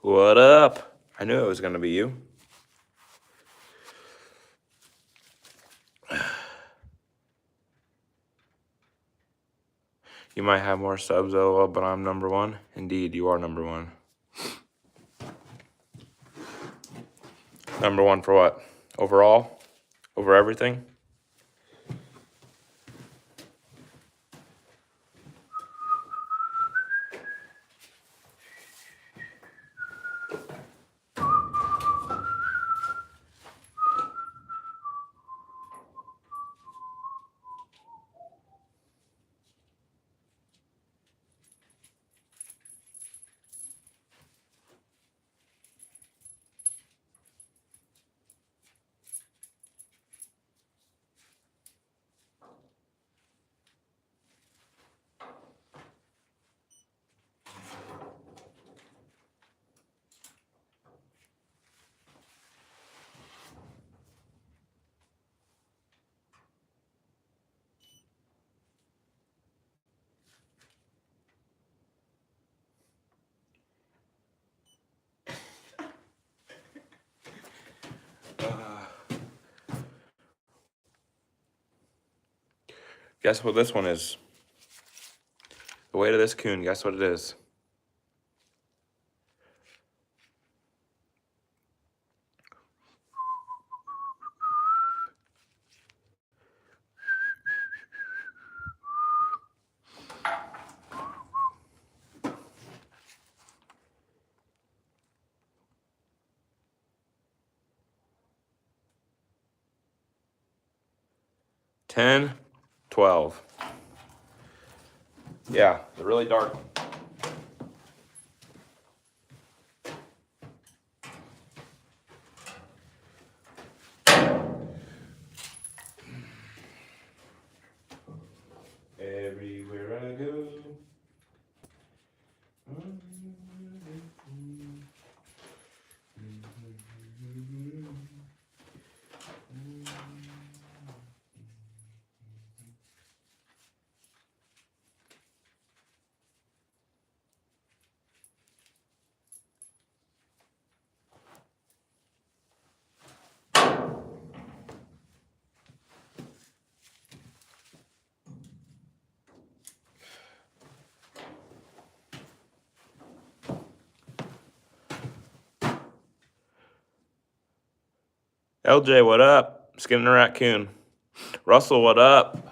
What up? I knew it was going to be you. You might have more subs, LOL, but I'm number one. Indeed, you are number one. Number one for what? Overall? Over everything? Guess what this one is? The weight of this coon, guess what it is? $10, $12. Yeah, the really dark one. Everywhere I go. LJ, what up? Skinning a raccoon. Russell, what up?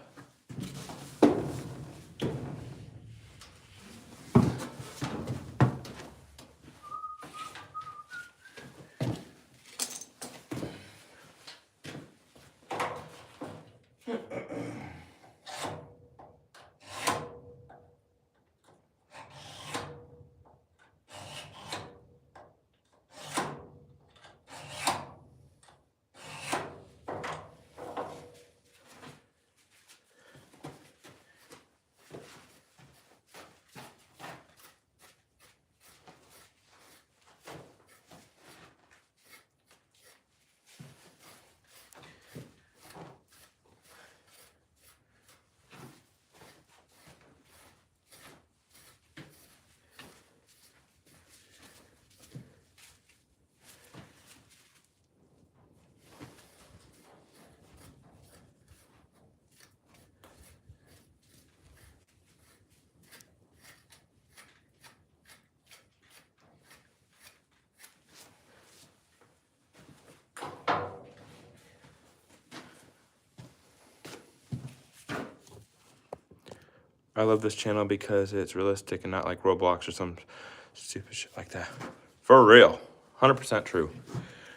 I love this channel because it's realistic and not like Roblox or some stupid shit like that. For real. 100% true.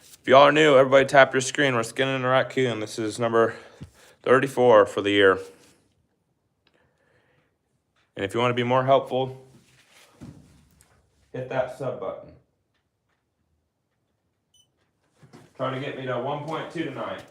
If y'all are new, everybody tap your screen. We're skinning a raccoon. This is number 34 for the year. And if you want to be more helpful, hit that sub button. Try to get me to 1.2 tonight.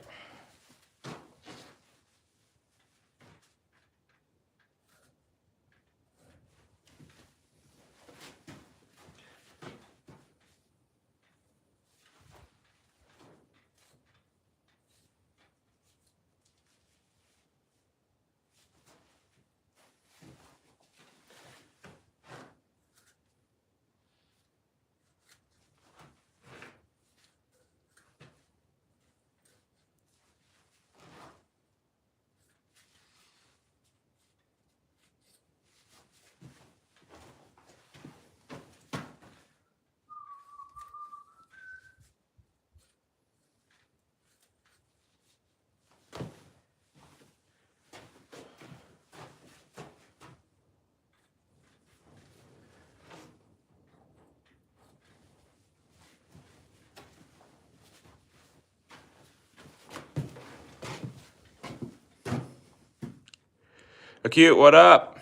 Acute, what up?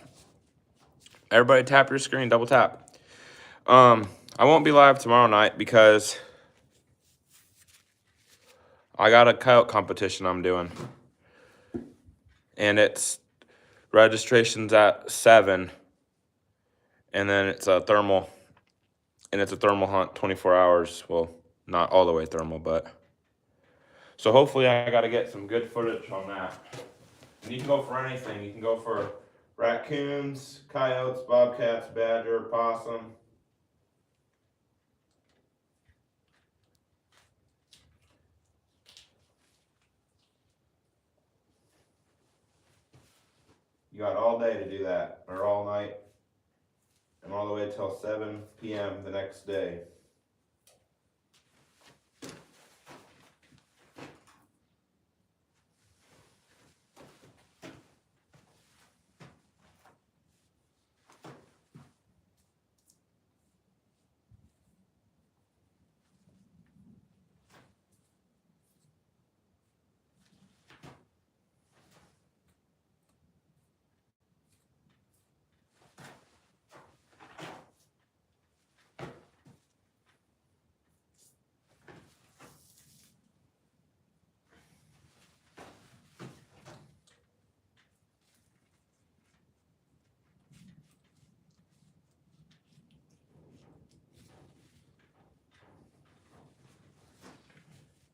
Everybody tap your screen, double tap. I won't be live tomorrow night because I got a coyote competition I'm doing. And it's registration's at 7. And then it's a thermal. And it's a thermal hunt, 24 hours. Well, not all the way thermal, but. So hopefully I got to get some good footage on that. And you can go for anything. You can go for raccoons, coyotes, bobcats, badger, possum. You got all day to do that, or all night, and all the way till 7 p.m. the next day.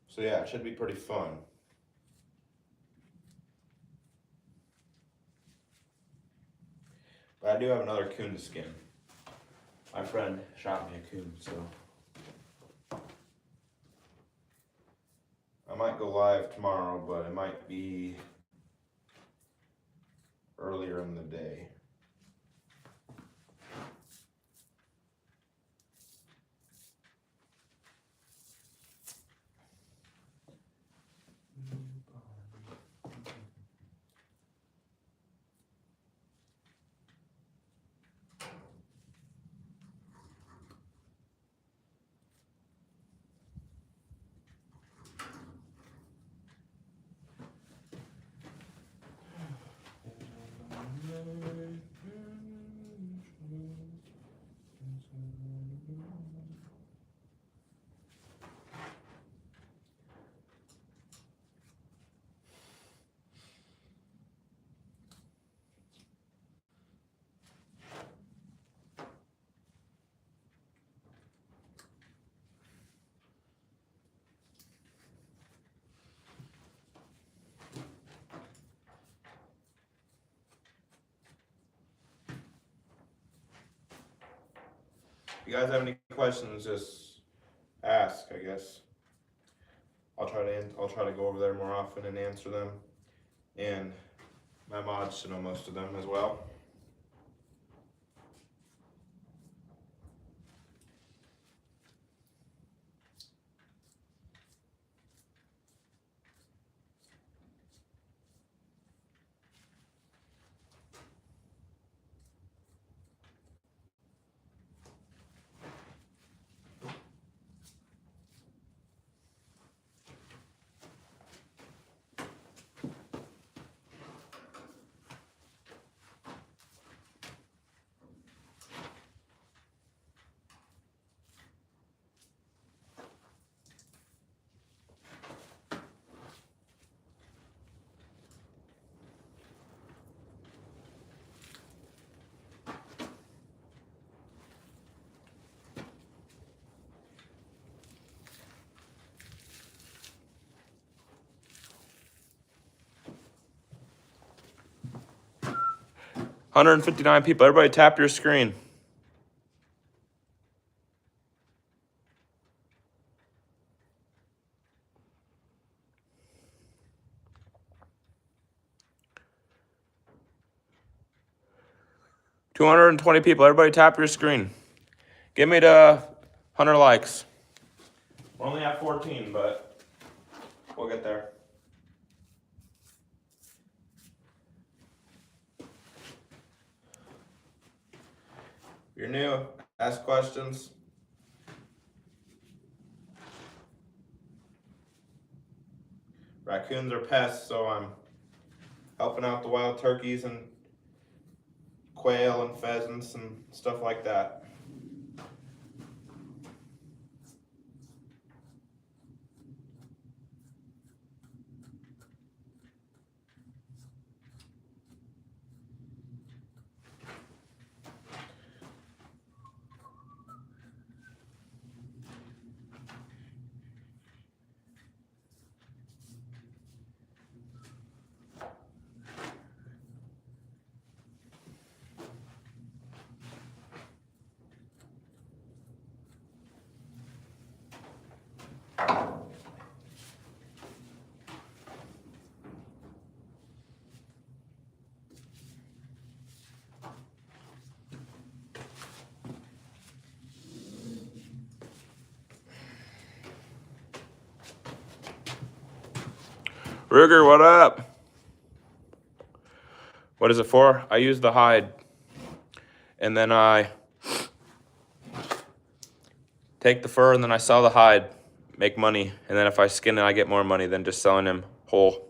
So yeah, it should be pretty fun. But I do have another coon to skin. My friend shot me a coon, so I might go live tomorrow, but it might be earlier in the day. If you guys have any questions, just ask, I guess. I'll try to go over there more often and answer them. And my mods should know most of them as well. $159 people. Everybody tap your screen. $220 people. Everybody tap your screen. Get me to 100 likes. We're only at 14, but we'll get there. If you're new, ask questions. Raccoons are pests, so I'm helping out the wild turkeys and quail and pheasants and stuff like that. Ruger, what up? What is it for? I use the hide, and then I take the fur, and then I sell the hide, make money, and then if I skin it, I get more money than just selling him whole.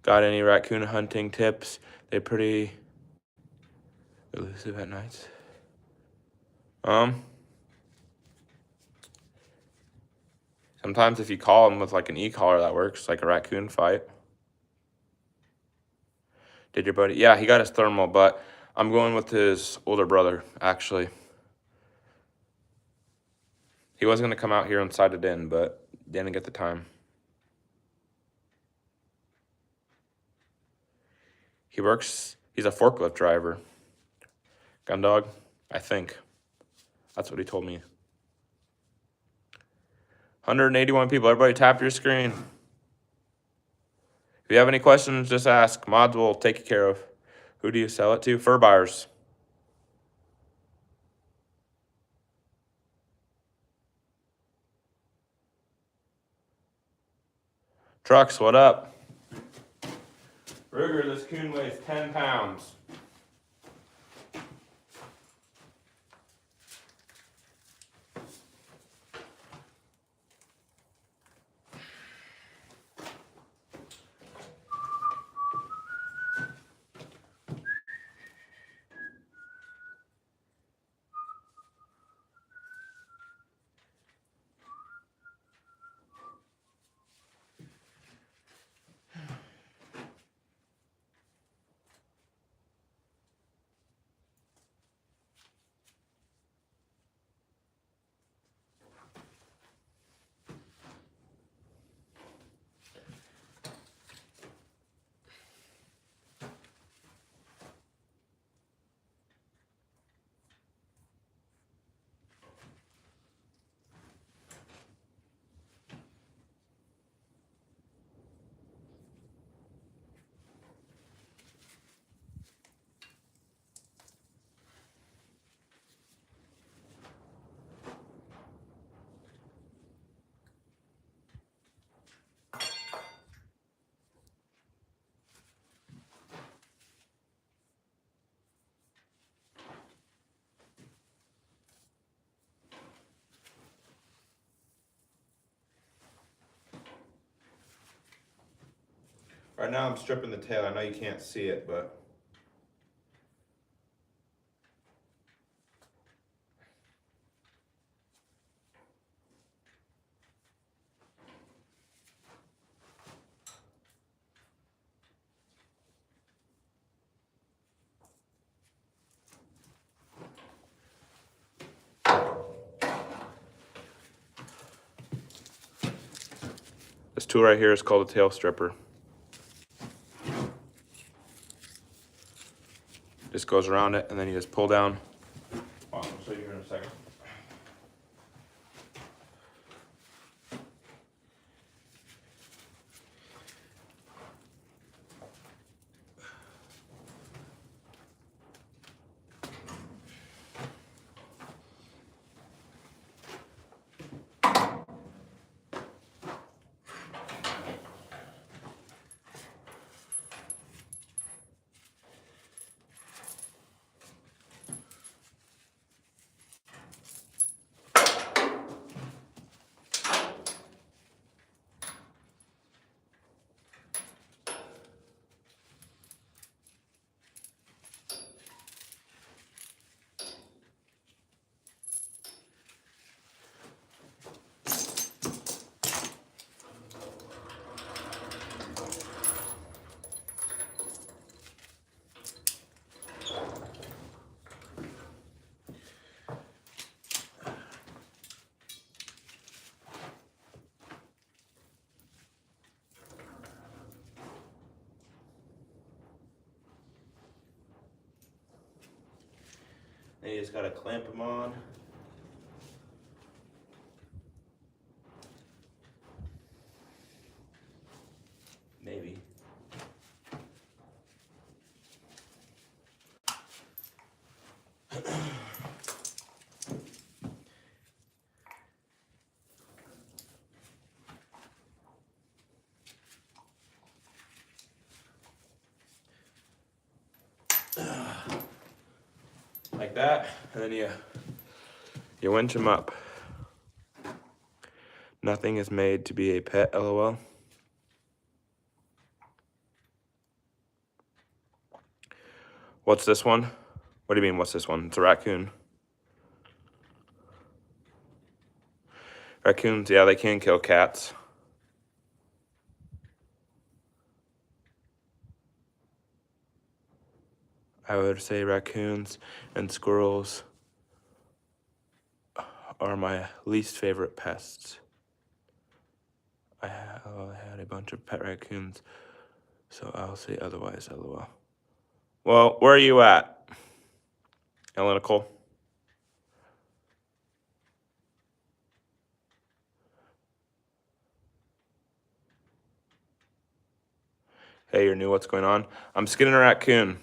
Got any raccoon hunting tips? They're pretty elusive at nights. Sometimes if you call them with like an e-collar, that works, like a raccoon fight. Did your buddy? Yeah, he got his thermal, but I'm going with his older brother, actually. He was going to come out here and sight it in, but didn't get the time. He works, he's a forklift driver. Gun dog, I think. That's what he told me. 181 people. Everybody tap your screen. If you have any questions, just ask. Mods will take you care of. Who do you sell it to? Fur buyers. Trucks, what up? Ruger, this coon weighs 10 pounds. Right now I'm stripping the tail. I know you can't see it, but this tool right here is called a tail stripper. Just goes around it, and then you just pull down. I'll show you here in a second. And you just gotta clamp them on. Maybe. Like that, and then you winch them up. Nothing is made to be a pet, LOL. What's this one? What do you mean, what's this one? It's a raccoon. Raccoons, yeah, they can kill cats. I would say raccoons and squirrels are my least favorite pests. I had a bunch of pet raccoons, so I'll say otherwise, LOL. Well, where are you at, Ella Nicole? Hey, you're new, what's going on? I'm skinning a raccoon.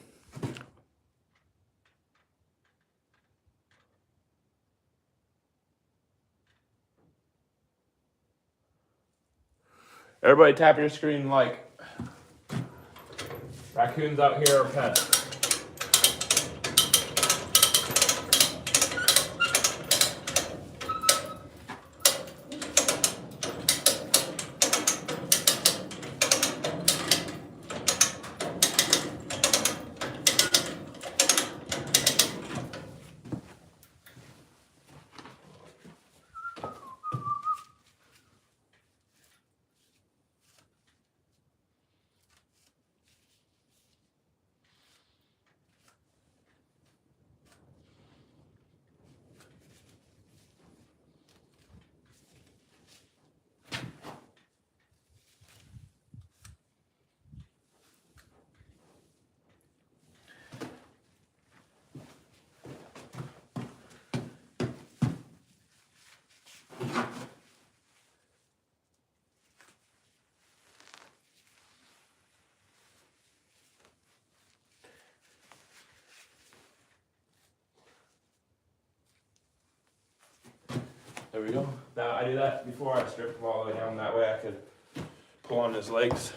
Everybody tap your screen like raccoons out here are pets. There we go. Now I do that before I strip him all the way down. That way I could pull on his legs.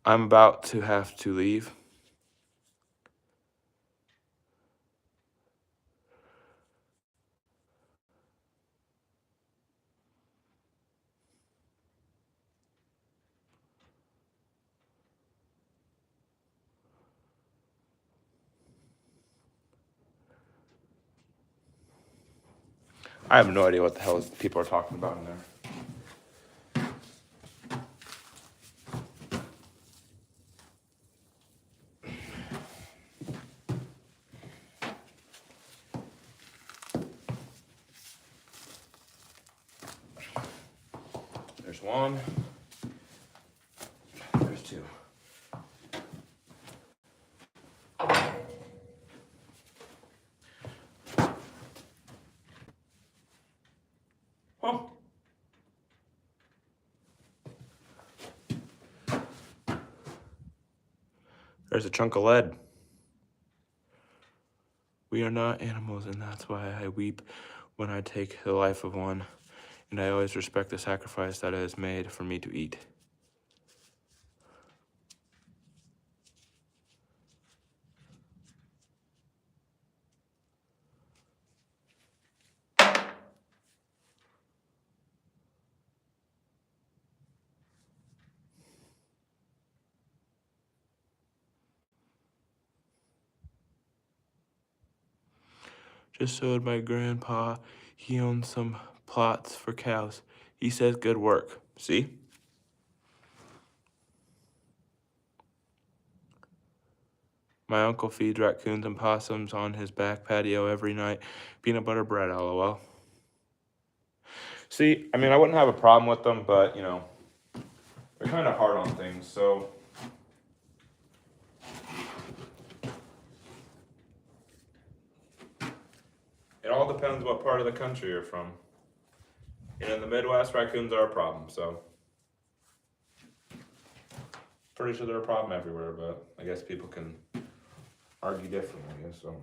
I'm about to have to leave. I have no idea what the hell people are talking about in there. There's one. There's two. Huh. There's a chunk of lead. We are not animals, and that's why I weep when I take the life of one, and I always respect the sacrifice that is made for me to eat. Just so would my grandpa. He owns some plots for cows. He says good work. See? My uncle feeds raccoons and possums on his back patio every night. Peanut butter bread, lol. See, I mean, I wouldn't have a problem with them, but, you know, they're kind of hard on things, so. It all depends what part of the country you're from. You know, in the Midwest, raccoons are a problem, so. Pretty sure they're a problem everywhere, but I guess people can argue differently, I guess, so.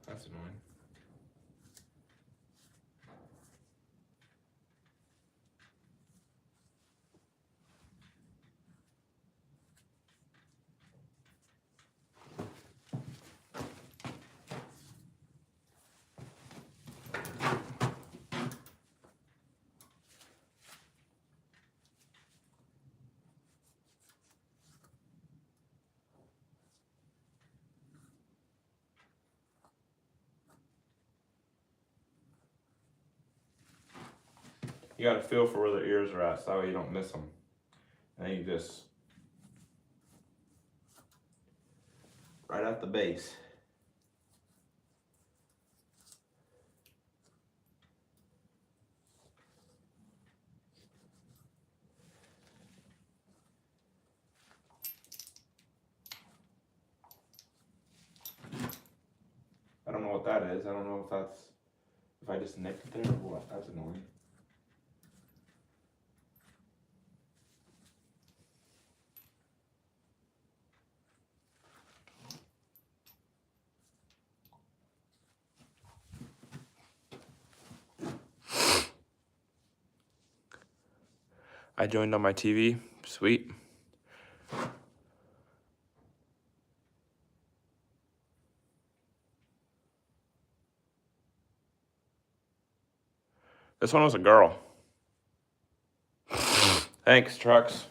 That's annoying. You gotta feel for where their ears are at, so that way you don't miss them. And then you just, right at the base. I don't know what that is. I don't know if that's, if I just nicked it there or what. That's annoying. I joined on my TV. Sweet. This one was a girl. Thanks, trucks.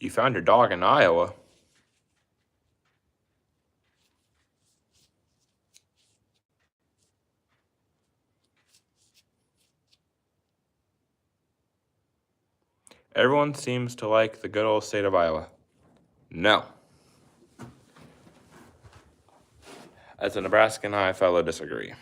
You found your dog in Iowa. Everyone seems to like the good old state of Iowa. No. As a Nebraskan, I fellow disagree.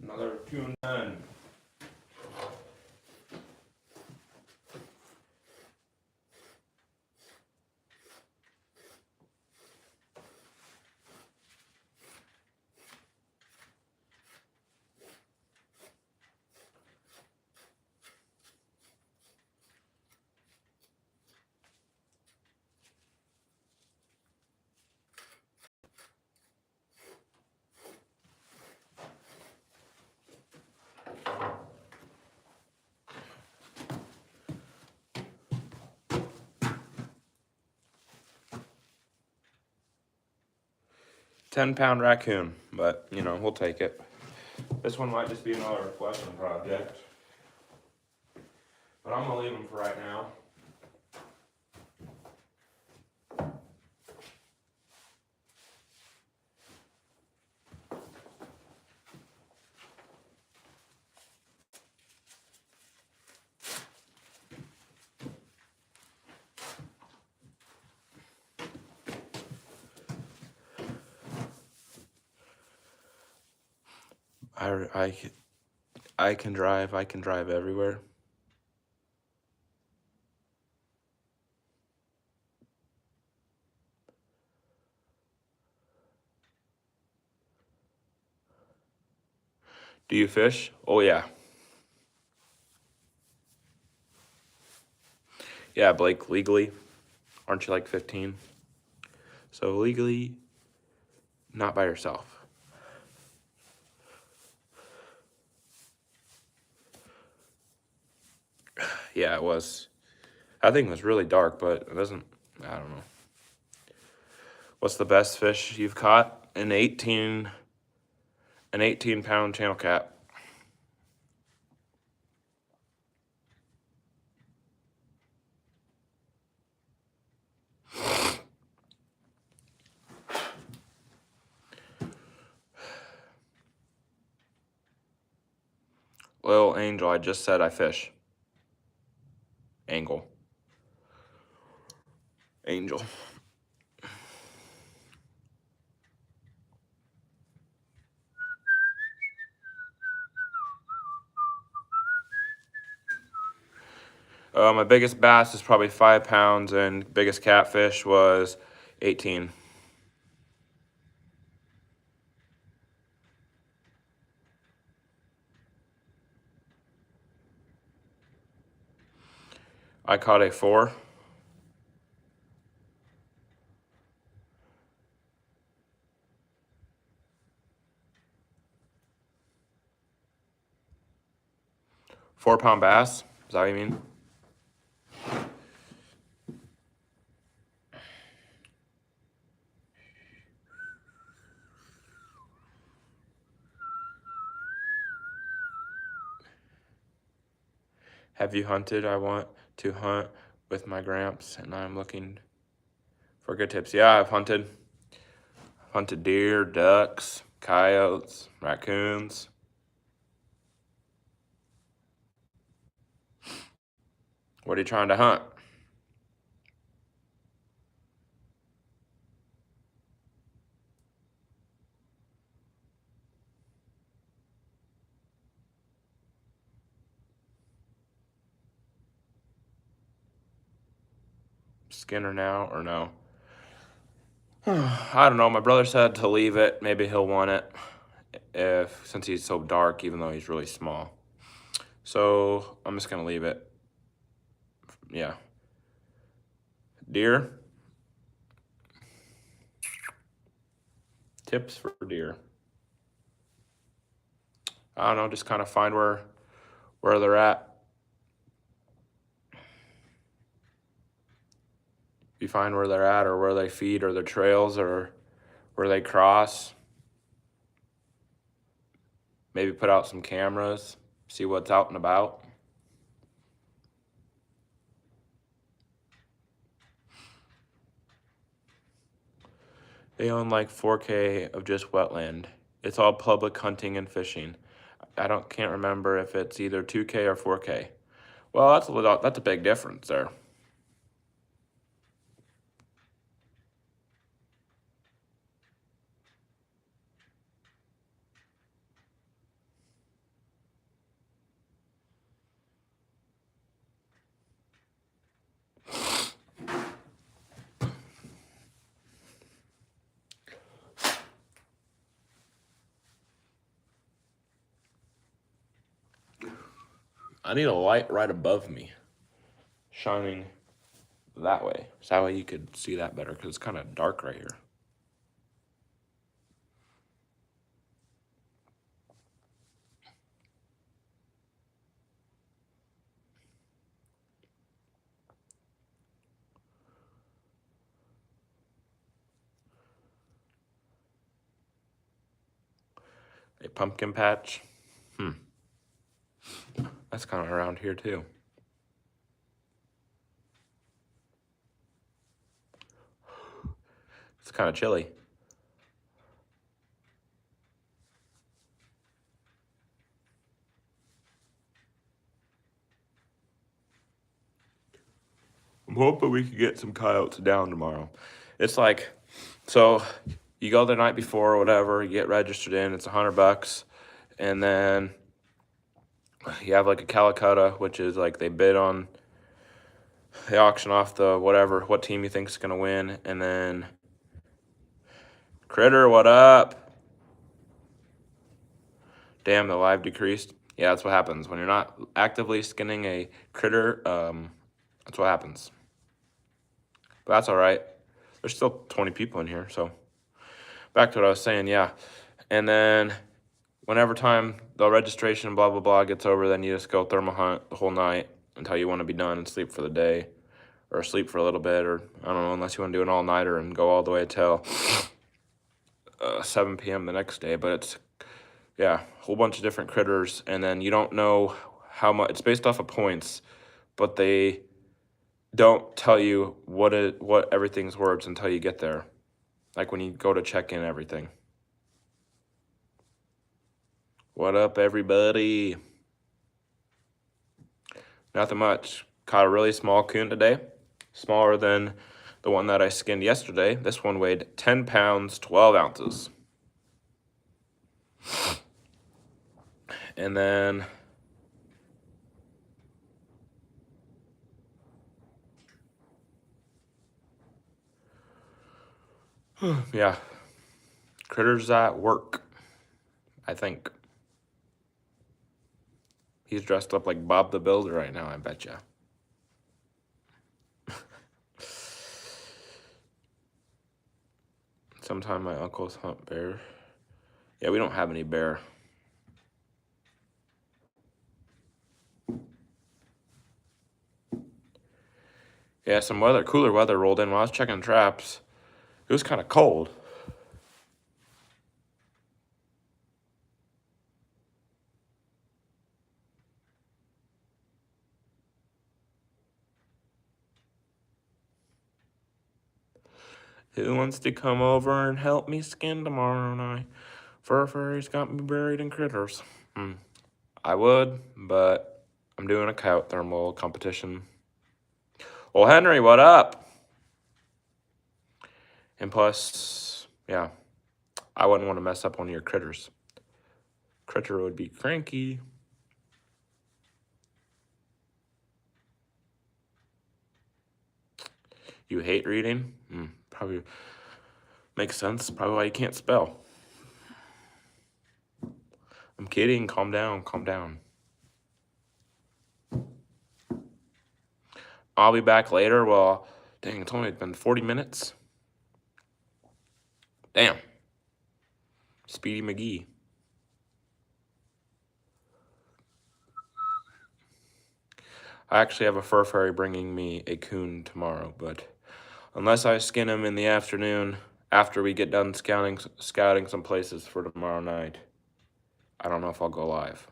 Another 2-9. £10 raccoon, but you know, we'll take it. This one might just be another reflection project, but I'm gonna leave him for right now. I can drive. I can drive everywhere. Do you fish? Oh yeah. Yeah, Blake, legally. Aren't you like 15? So legally, not by yourself. Yeah, it was. I think it was really dark, but it doesn't, I don't know. What's the best fish you've caught? An 18-pound channel cat. Little Angel, I just said I fish. Angle. Angel. My biggest bass is probably 5 pounds, and biggest catfish was 18. I caught a 4. £4 bass? Is that what you mean? Have you hunted? I want to hunt with my gramps, and I'm looking For good tips. Yeah, I've hunted deer, ducks, coyotes, raccoons. What are you trying to hunt? Skinner now or no? I don't know. My brother said to leave it. Maybe he'll want it since he's so dark, even though he's really small. So I'm just gonna leave it. Yeah. Deer. Tips for deer. I don't know. Just kind of find where they're at. If you find where they're at, or where they feed, or their trails, or where they cross, maybe put out some cameras, see what's out and about. They own like 4K of just wetland. It's all public hunting and fishing. Can't remember if it's either 2K or 4K. Well, that's a big difference there. I need a light right above me, shining that way. So that way you could see that better, because it's kind of dark right here. A pumpkin patch. That's kind of around here too. It's kind of chilly. I'm hoping we could get some coyotes down tomorrow. It's like, so you go the night before or whatever, you get registered in, it's $100, and then you have like a Calicut, which is like they auction off what team you think is gonna win, and then Critter, what up? Damn, the live decreased. Yeah, that's what happens when you're not actively skinning a critter. That's what happens. But that's all right. There's still 20 people in here, so back to what I was saying. Yeah, and then whenever time the registration blah blah blah gets over, then you just go thermal hunt the whole night until you want to be done and sleep for the day, or sleep for a little bit, or I don't know, unless you want to do an all-nighter and go all the way till 7 p.m. the next day. But it's, yeah, a whole bunch of different critters, and then you don't know how much. It's based off of points, but they don't tell you what everything's worth until you get there, like when you go to check in everything. What up, everybody? Nothing much. Caught a really small coon today, smaller than the one that I skinned yesterday. This one weighed 10 pounds, 12 ounces. And then yeah, critters at work, I think. He's dressed up like Bob the Builder right now, I bet ya. Sometime my uncles hunt bear. Yeah, we don't have any bear. Yeah, some cooler weather rolled in while I was checking traps. It was kind of cold. Who wants to come over and help me skin tomorrow night? Fur furry's got me buried in critters. I would, but I'm doing a coyote thermal competition. Well, Henry, what up? And plus, yeah, I wouldn't want to mess up one of your critters. Critter would be cranky. You hate reading? Probably makes sense. Probably why you can't spell. I'm kidding. Calm down. Calm down. I'll be back later. Well, dang, it's only been 40 minutes. Damn. Speedy McGee. I actually have a fur fairy bringing me a coon tomorrow, but unless I skin him in the afternoon after we get done scouting some places for tomorrow night, I don't know if I'll go live.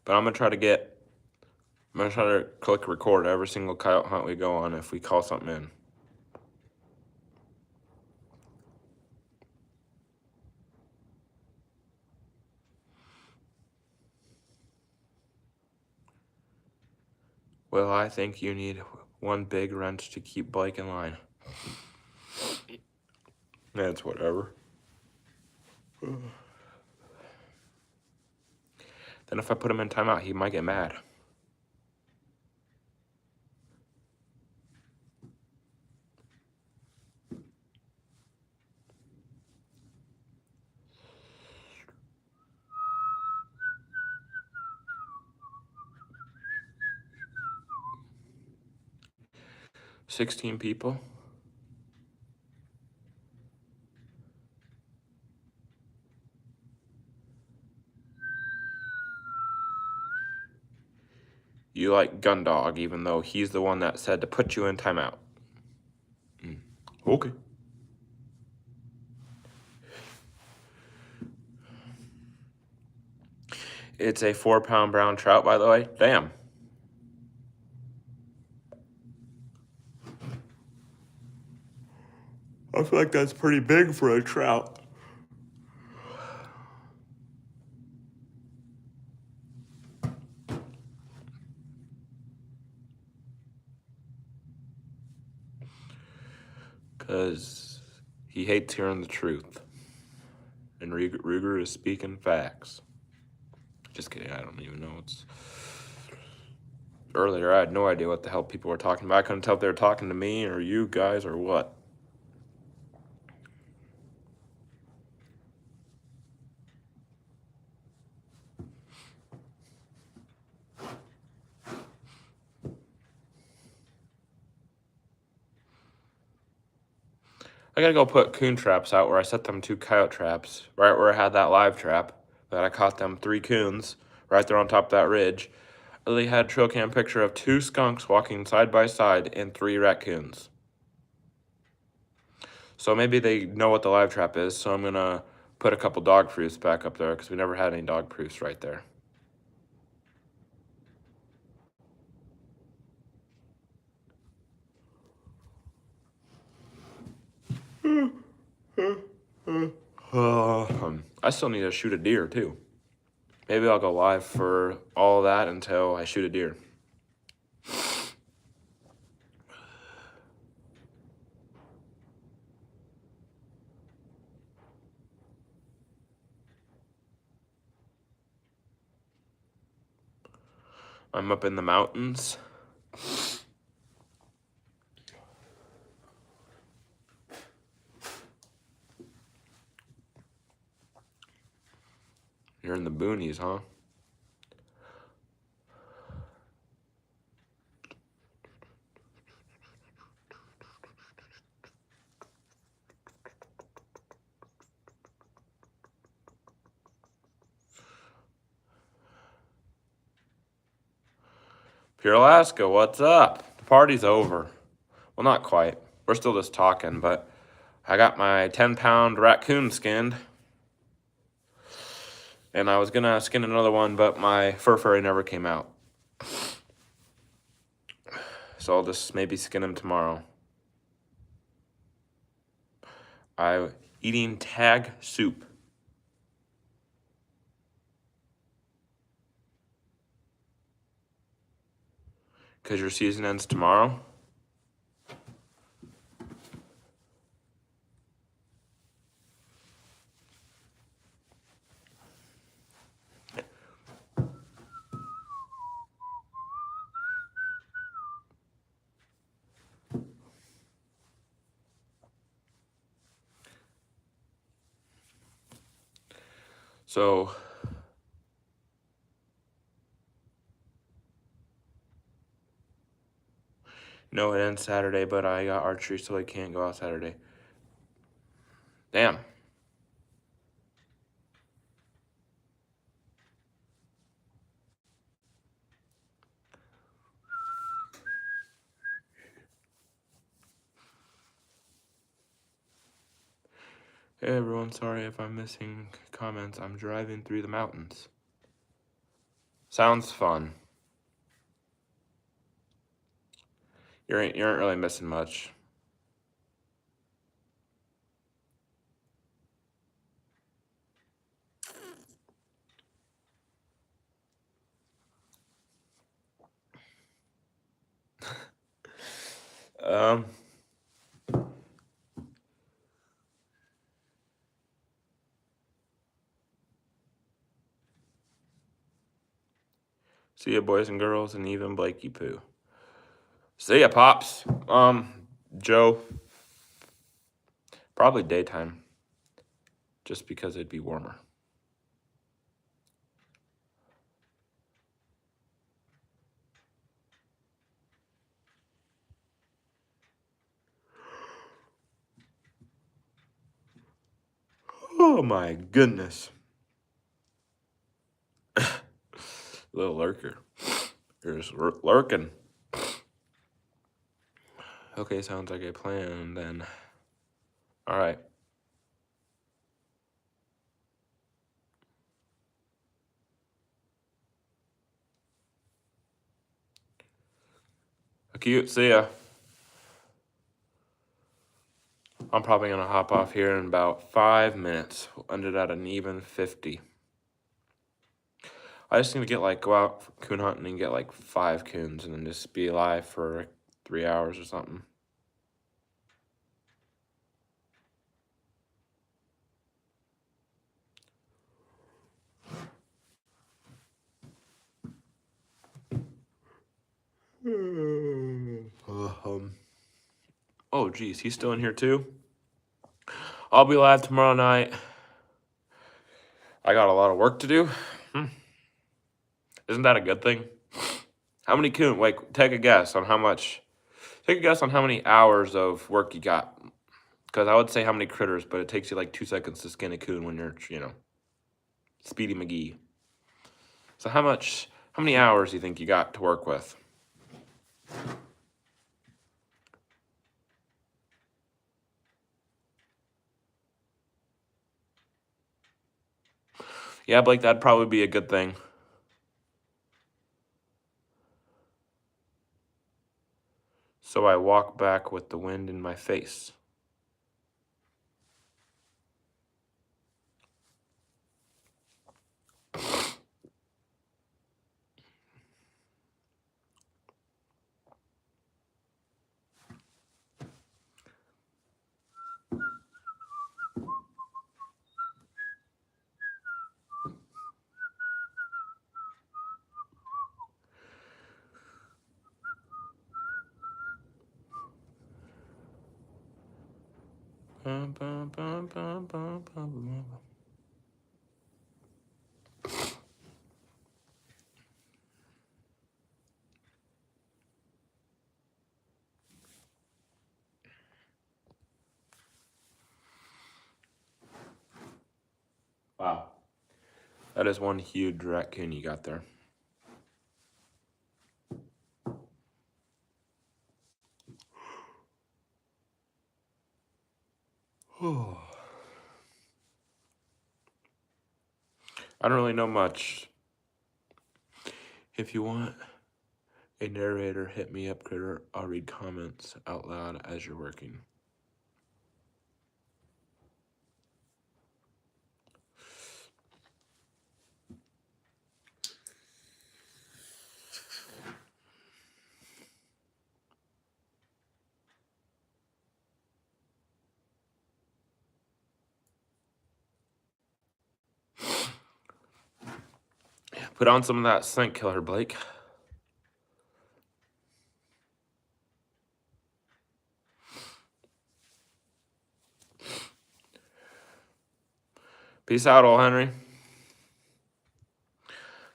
But I'm gonna try to click record every single coyote hunt we go on if we call something in. Well, I think you need one big wrench to keep Blake in line. That's whatever. Then if I put him in timeout, he might get mad. $16 people. You like Gundog, even though he's the one that said to put you in timeout. Okay. It's a 4-pound brown trout, by the way. Damn. I feel like that's pretty big for a trout. Because he hates hearing the truth. And Ruger is speaking facts. Just kidding, I don't even know. Earlier, I had no idea what the hell people were talking about. I couldn't tell if they were talking to me or you guys or what. I gotta go put coon traps out where I set them 2 coyote traps, right where I had that live trap, that I caught them 3 coons, right there on top of that ridge. They had a trail cam picture of 2 skunks walking side by side and 3 raccoons. So maybe they know what the live trap is, so I'm gonna put a couple dog proofs back up there because we never had any dog proofs right there. I still need to shoot a deer too. Maybe I'll go live for all that until I shoot a deer. I'm up in the mountains. You're in the boonies, huh? Pure Alaska, what's up? The party's over. Well, not quite. We're still just talking, but I got my 10-pound raccoon skinned. And I was gonna skin another one, but my fur furry never came out. so I'll just maybe skin him tomorrow. I'm eating tag soup. Because your season ends tomorrow? So, no, it ends Saturday, but I got archery, so I can't go out Saturday. Damn. Hey everyone, sorry if I'm missing comments. I'm driving through the mountains. Sounds fun. You aren't really missing much. See ya, boys and girls, and even Blakey Poo. See ya, Pops. Joe. Probably daytime. Just because it'd be warmer. Oh my goodness. Little lurker. There's lurking. Okay, sounds like a plan then. Alright. Cute, see ya. I'm probably gonna hop off here in about 5 minutes. We'll end it at an even 50. I just need to go out coon hunting and get like 5 coons and then just be alive for 3 hours or something. Oh geez, he's still in here too? I'll be live tomorrow night. I got a lot of work to do. Isn't that a good thing? How many coon? Wait, take a guess on how much. Take a guess on how many hours of work you got. Because I would say how many critters, but it takes you like 2 seconds to skin a coon when you're, Speedy McGee. So how many hours do you think you got to work with? Yeah, Blake, that'd probably be a good thing. So I walk back with the wind in my face. Wow. That is one huge raccoon you got there. I don't really know much. If you want A narrator, hit me up, Critter. I'll read comments out loud as you're working. Put on some of that scent killer, Blake. Peace out, old Henry.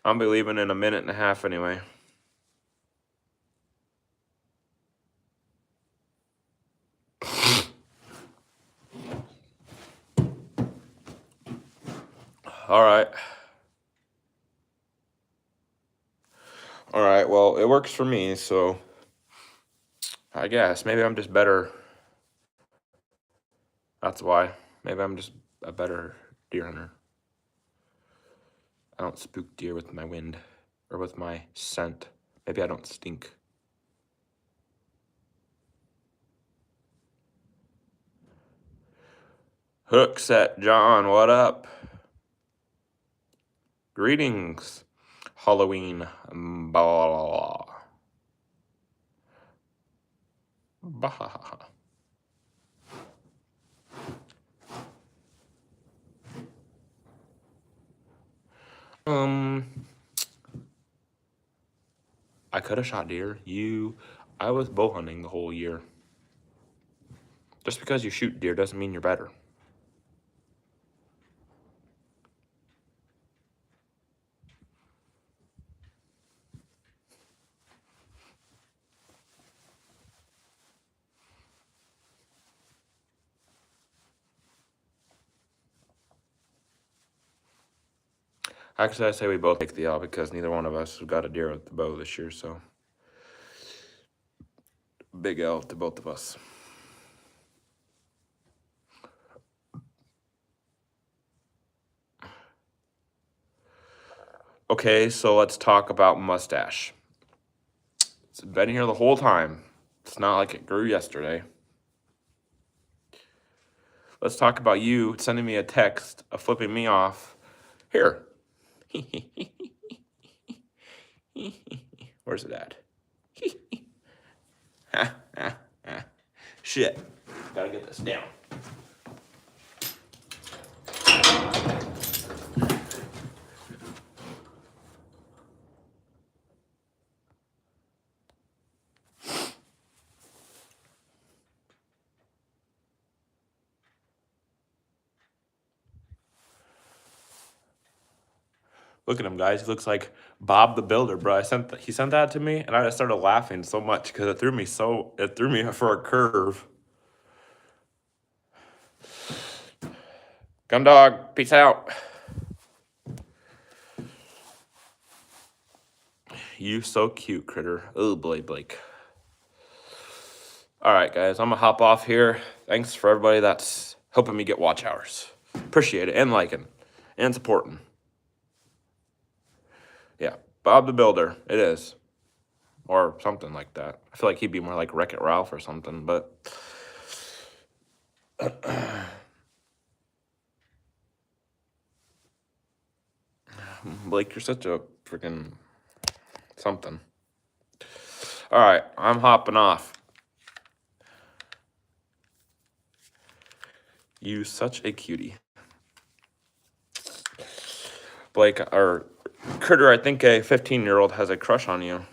I'll be leaving in a minute and a half anyway. All right. All right, well, it works for me, so I guess. Maybe I'm just better. That's why. Maybe I'm just a better deer hunter. I don't spook deer with my wind or with my scent. Maybe I don't stink. Hook set, John, what up? Greetings, Halloween. Blah. Bah. I could have shot deer. I was bow hunting the whole year. Just because you shoot deer doesn't mean you're better. Actually, I say we both take the L because neither one of us got a deer with the bow this year, so big L to both of us. Okay, so let's talk about mustache. It's been here the whole time. It's not like it grew yesterday. Let's talk about you sending me a text of flipping me off. Here. Where's it at? Shit. Gotta get this down. Look at him, guys. He looks like Bob the Builder, bro. He sent that to me, and I just started laughing so much because it threw me for a curve. Gun dog, peace out. You so cute, Critter. Oh boy, Blake. All right, guys, I'm gonna hop off here. Thanks for everybody that's helping me get watch hours. Appreciate it, and liking, and supporting. Yeah, Bob the Builder, it is. Or something like that. I feel like he'd be more like Wreck-It Ralph or something, but... Blake, you're such a freaking something. All right, I'm hopping off. You such a cutie. Blake, or Critter, I think a 15-year-old has a crush on you.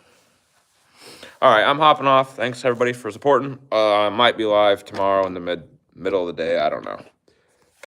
All right, I'm hopping off. Thanks, everybody, for supporting. I might be live tomorrow in the middle of the day. I don't know.